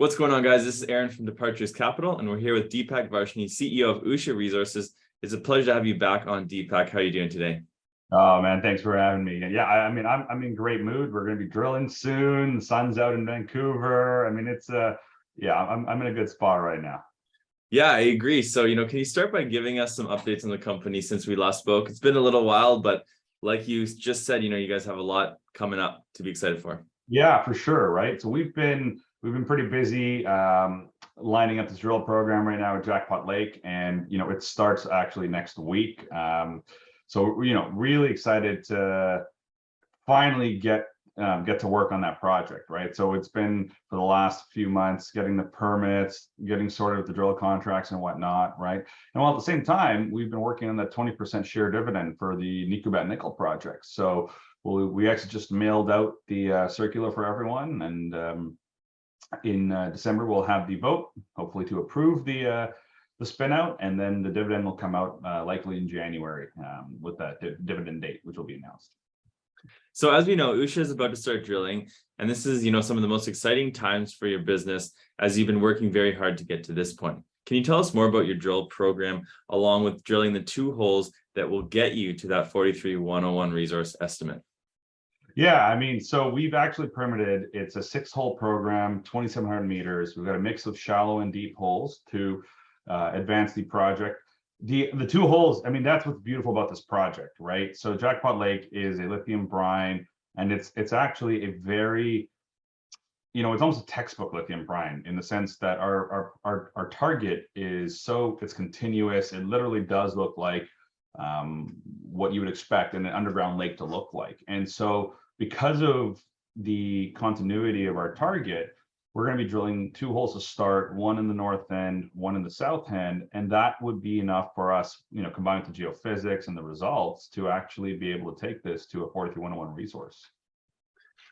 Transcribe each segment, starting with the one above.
What's going on, guys? This is Aaron from Departures Capital, and we're here with Deepak Varshney, CEO of Usha Resources. It's a pleasure to have you back on, Deepak. How are you doing today? Oh man, thanks for having me. Yeah, I'm in great mood. We're going to be drilling soon. The sun's out in Vancouver. I'm in a good spot right now. Yeah, I agree. So, can you start by giving us some updates on the company since we last spoke? It's been a little while, but like you just said, you guys have a lot coming up to be excited for. Yeah, for sure, right? So we've been pretty busy lining up this drill program right now at Jackpot Lake, and it starts actually next week. So really excited to finally get to work on that project, right? So it's been for the last few months getting the permits, getting sorted with the drill contracts and whatnot, right? And while at the same time, we've been working on that 20% share dividend for the Nikubat nickel project. So we actually just mailed out the circular for everyone, and in December we'll have the vote, hopefully to approve the spin out, and then the dividend will come out likely in January with that dividend date, which will be announced. So as we know, Usha is about to start drilling, and this is, some of the most exciting times for your business as you've been working very hard to get to this point. Can you tell us more about your drill program, along with drilling the 2 holes that will get you to that 43-101 resource estimate? Yeah, so we've actually permitted, it's a 6-hole program, 2,700 meters. We've got a mix of shallow and deep holes to advance the project. The 2 holes, that's what's beautiful about this project, right? So Jackpot Lake is a lithium brine, and it's actually a very, it's almost a textbook lithium brine in the sense that our target is it's continuous. It literally does look like what you would expect an underground lake to look like. And so because of the continuity of our target, we're going to be drilling 2 holes to start, one in the north end, one in the south end, and that would be enough for us, combined with the geophysics and the results, to actually be able to take this to a 43-101 resource.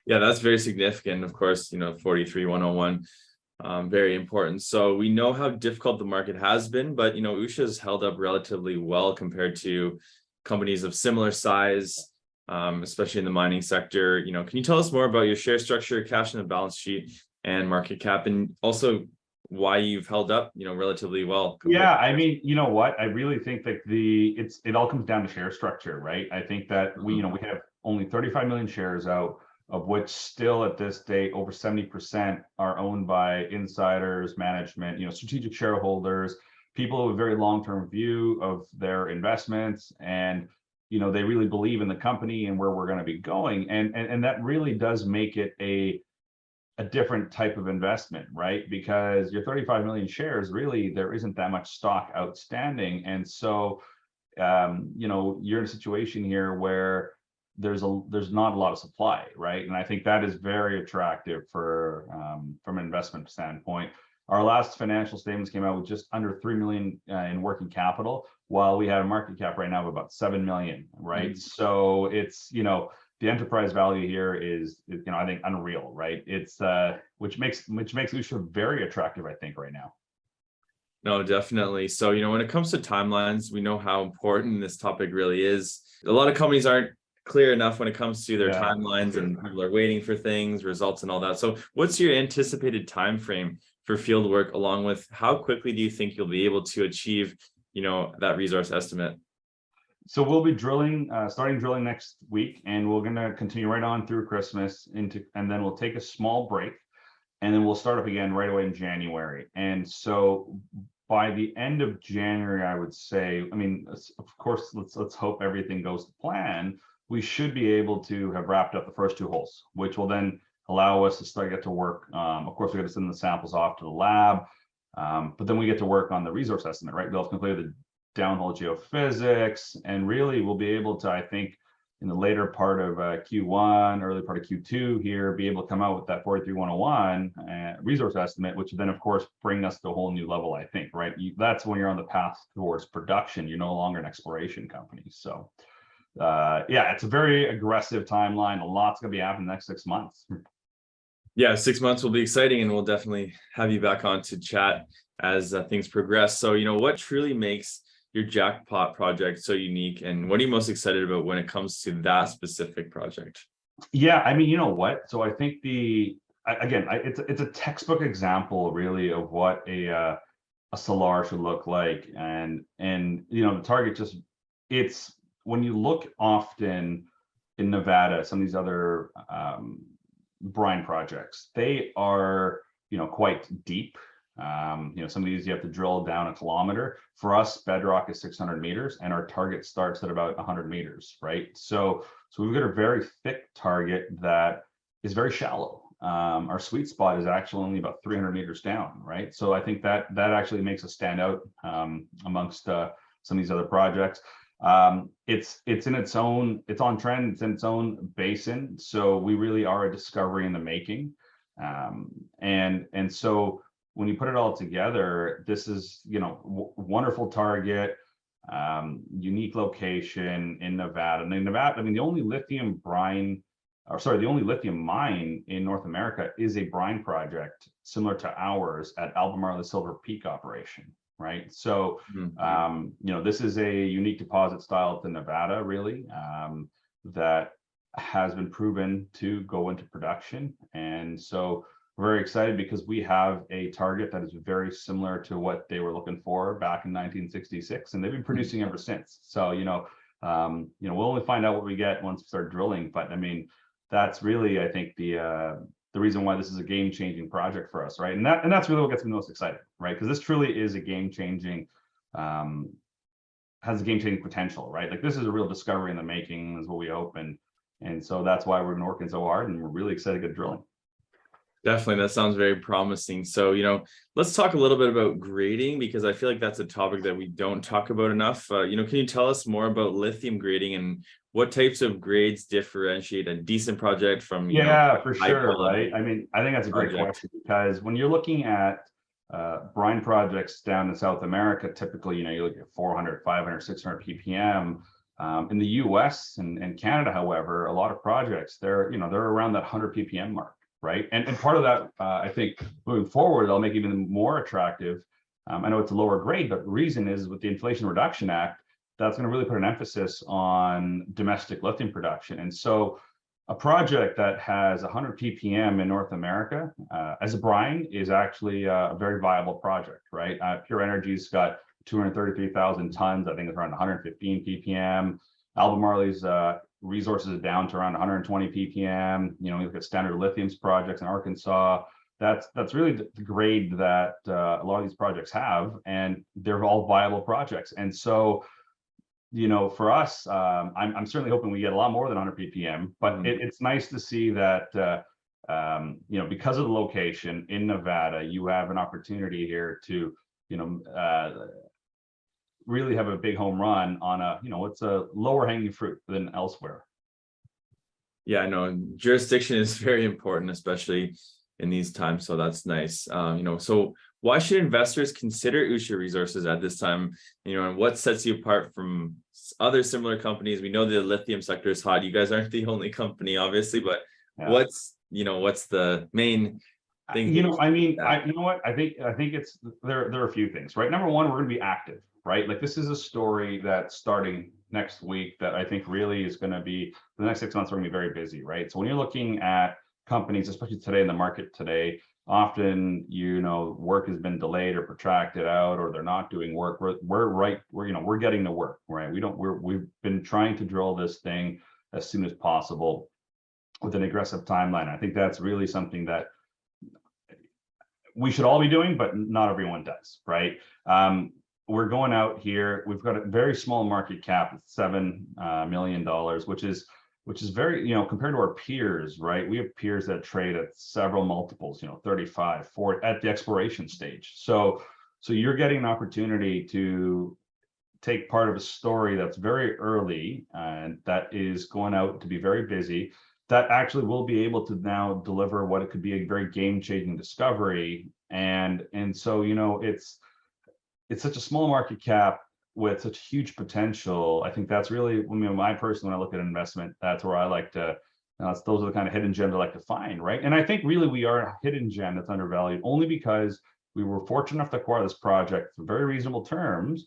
Yeah, that's very significant. Of course, 43-101, very important. So we know how difficult the market has been, but Usha has held up relatively well compared to companies of similar size, especially in the mining sector. Can you tell us more about your share structure, cash in the balance sheet, and market cap, and also why you've held up, relatively well? Yeah, you know what? I really think that it all comes down to share structure, right? I think that we have only 35 million shares out, of which still at this date over 70% are owned by insiders, management, strategic shareholders, people with a very long-term view of their investments, and they really believe in the company and where we're going to be going, and that really does make it a different type of investment, right? Because your 35 million shares, really there isn't that much stock outstanding, and so you're in a situation here where there's not a lot of supply, right? And I think that is very attractive for from an investment standpoint. Our last financial statements came out with just under 3 million in working capital, while we have a market cap right now of about 7 million, right? So it's the enterprise value here is I think unreal, right? It's which makes Usha very attractive, I think, right now. No, definitely. So when it comes to timelines, we know how important this topic really is. A lot of companies aren't clear enough when it comes to their timelines, and people are waiting for things, results, and all that. So what's your anticipated time frame for field work, along with how quickly do you think you'll be able to achieve that resource estimate? So we'll be starting drilling next week, and we're going to continue right on through Christmas and then we'll take a small break, and then we'll start up again right away in January. And so by the end of January, I would say, of course, let's hope everything goes to plan. We should be able to have wrapped up the first 2 holes, which will then allow us to get to work. Of course, we got to send the samples off to the lab, but then we get to work on the resource estimate, right? We'll have completed the downhole geophysics, and really we'll be able to, I think, in the later part of Q1, early part of Q2 here, be able to come out with that 43-101 resource estimate, which then of course bring us to a whole new level, I think, right? That's when you're on the path towards production. You're no longer an exploration company. So yeah, it's a very aggressive timeline. A lot's going to be happening in the next 6 months. Yeah, 6 months will be exciting, and we'll definitely have you back on to chat as things progress. So what truly makes your Jackpot project so unique, and what are you most excited about when it comes to that specific project? Yeah, you know what? So I think it's a textbook example really of what a salar should look like, and the target just, it's, when you look often in Nevada, some of these other brine projects, they are quite deep. Some of these you have to drill down a kilometer. For us, bedrock is 600 meters, and our target starts at about 100 meters, right? So we've got a very thick target that is very shallow. Our sweet spot is actually only about 300 meters down, right? So I think that actually makes us stand out amongst some of these other projects. It's in its own, it's on trend, it's in its own basin. So we really are a discovery in the making. And so when you put it all together, this is, wonderful target, unique location in Nevada. And in Nevada, I mean, the only lithium mine in North America is a brine project similar to ours at Albemarle Silver Peak operation, right? So, this is a unique deposit style to Nevada, really, that has been proven to go into production. And so we're very excited because we have a target that is very similar to what they were looking for back in 1966, and they've been producing ever since. So, we'll only find out what we get once we start drilling, but I mean, that's really, I think, the reason why this is a game-changing project for us, right? And that's really what gets me most excited, right? Because this truly is a game-changing, has a game-changing potential, right? Like, this is a real discovery in the making, is what we hope, and so that's why we've been working so hard, and we're really excited to get drilling. Definitely, that sounds very promising. So, let's talk a little bit about grading, because I feel like that's a topic that we don't talk about enough. Can you tell us more about lithium grading and what types of grades differentiate a decent project from, for sure, right? I mean, I think that's a great question, because when you're looking at brine projects down in South America, typically, you look at 400, 500, 600 ppm. In the US and Canada, however, a lot of projects, they're around that 100 ppm mark. Right. And part of that, I think, moving forward, they'll make it even more attractive. I know it's a lower grade, but the reason is with the Inflation Reduction Act, that's going to really put an emphasis on domestic lithium production. And so a project that has 100 ppm in North America as a brine is actually a very viable project, right? Pure Energy's got 233,000 tons. I think it's around 115 ppm. Albemarle's resources are down to around 120 ppm. You look at Standard Lithium's projects in Arkansas. That's really the grade that a lot of these projects have, and they're all viable projects. And so, for us, I'm certainly hoping we get a lot more than 100 ppm. But it's nice to see that because of the location in Nevada, you have an opportunity here to really have a big home run on it's a lower hanging fruit than elsewhere. Yeah, I know jurisdiction is very important, especially in these times. So that's nice. So why should investors consider Usha Resources at this time? And what sets you apart from other similar companies? We know the lithium sector is hot. You guys aren't the only company, obviously, but what's the main thing? I think it's there are a few things, right? Number one, we're going to be active. Right? Like, this is a story that's starting next week that I think really is going to be, for the next 6 months, we're going to be very busy, right? So when you're looking at companies, especially today in the market today, often, work has been delayed or protracted out, or they're not doing work. We're getting to work, right? We've been trying to drill this thing as soon as possible with an aggressive timeline. I think that's really something that we should all be doing, but not everyone does, right? We're going out here. We've got a very small market cap, $7 million, which is very, compared to our peers, right? We have peers that trade at several multiples, 35, 40 at the exploration stage. So you're getting an opportunity to take part of a story that's very early and that is going out to be very busy, that actually will be able to now deliver what it could be a very game-changing discovery. And so, it's such a small market cap with such huge potential. I think that's really, my person, when I look at investment, that's where I like to, those are the kind of hidden gems I like to find, right? And I think really we are a hidden gem that's undervalued, only because we were fortunate enough to acquire this project for very reasonable terms.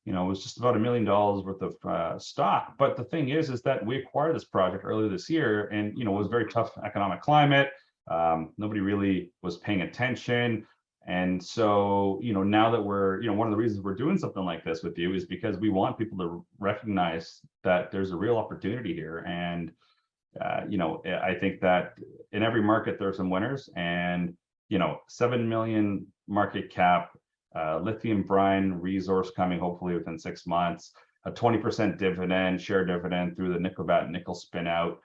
It was just about $1 million worth of stock. But the thing is that we acquired this project earlier this year, and it was a very tough economic climate. Nobody really was paying attention. And so, now that we're, one of the reasons we're doing something like this with you is because we want people to recognize that there's a real opportunity here. And, I think that in every market, there are some winners, and, 7 million market cap, lithium brine resource coming hopefully within 6 months, a 20% dividend, share dividend through the nickel spin out.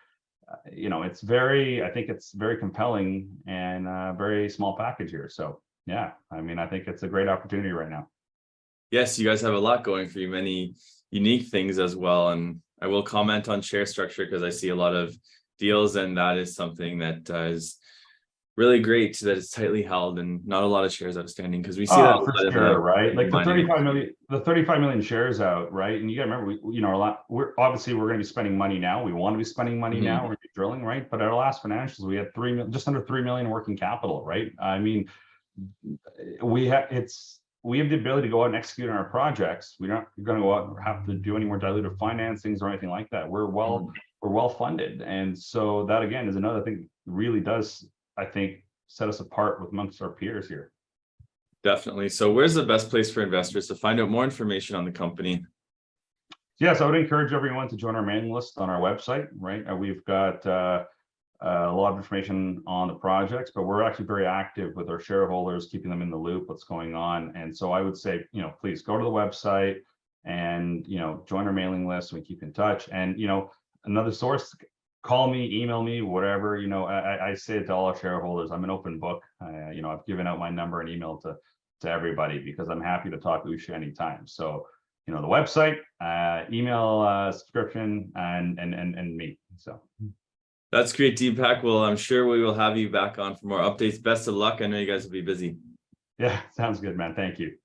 I think it's very compelling and a very small package here. So yeah, I think it's a great opportunity right now. Yes, you guys have a lot going for you, many unique things as well. And I will comment on share structure because I see a lot of deals, and that is something that is really great, that it's tightly held and not a lot of shares outstanding, because we see that for sure, right? Like the 35 million shares out, right? And you gotta remember, we're obviously we're going to be spending money now. We want to be spending money now. We're going to be drilling, right? But at our last financials, we had just under 3 million working capital, right? We have the ability to go out and execute on our projects. We're not going to go out and have to do any more dilutive financings or anything like that. We're well funded, and so that again is another thing that really does, I think, set us apart with amongst our peers here. Definitely. So where's the best place for investors to find out more information on the company? Yes, I would encourage everyone to join our mailing list on our website, right? We've got a lot of information on the projects, but we're actually very active with our shareholders, keeping them in the loop, what's going on. And so I would say, please go to the website and, join our mailing list. We keep in touch. And, another source, call me, email me, whatever. I say it to all our shareholders. I'm an open book. I've given out my number and email to everybody because I'm happy to talk to Usha anytime. So, the website, email, subscription, and me. So. That's great, Deepak. Well, I'm sure we will have you back on for more updates. Best of luck. I know you guys will be busy. Yeah, sounds good, man. Thank you.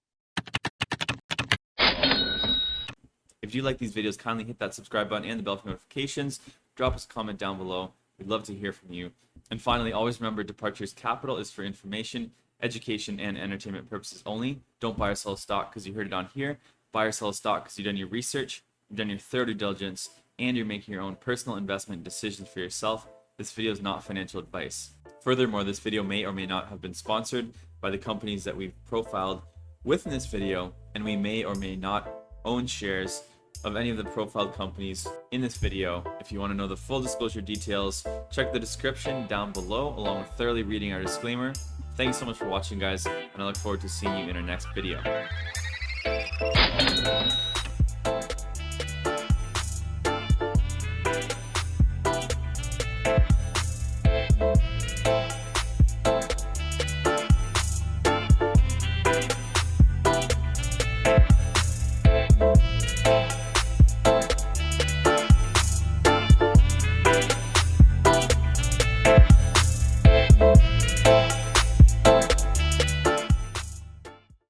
If you like these videos, kindly hit that subscribe button and the bell for notifications. Drop us a comment down below. We'd love to hear from you. And finally, always remember, Departures Capital is for information, education, and entertainment purposes only. Don't buy or sell a stock because you heard it on here. Buy or sell a stock because you've done your research, you've done your thorough due diligence, and you're making your own personal investment decisions for yourself. This video is not financial advice. Furthermore, this video may or may not have been sponsored by the companies that we've profiled within this video, and we may or may not own shares of any of the profiled companies in this video. If you want to know the full disclosure details, check the description down below, along with thoroughly reading our disclaimer. Thanks so much for watching, guys, and I look forward to seeing you in our next video.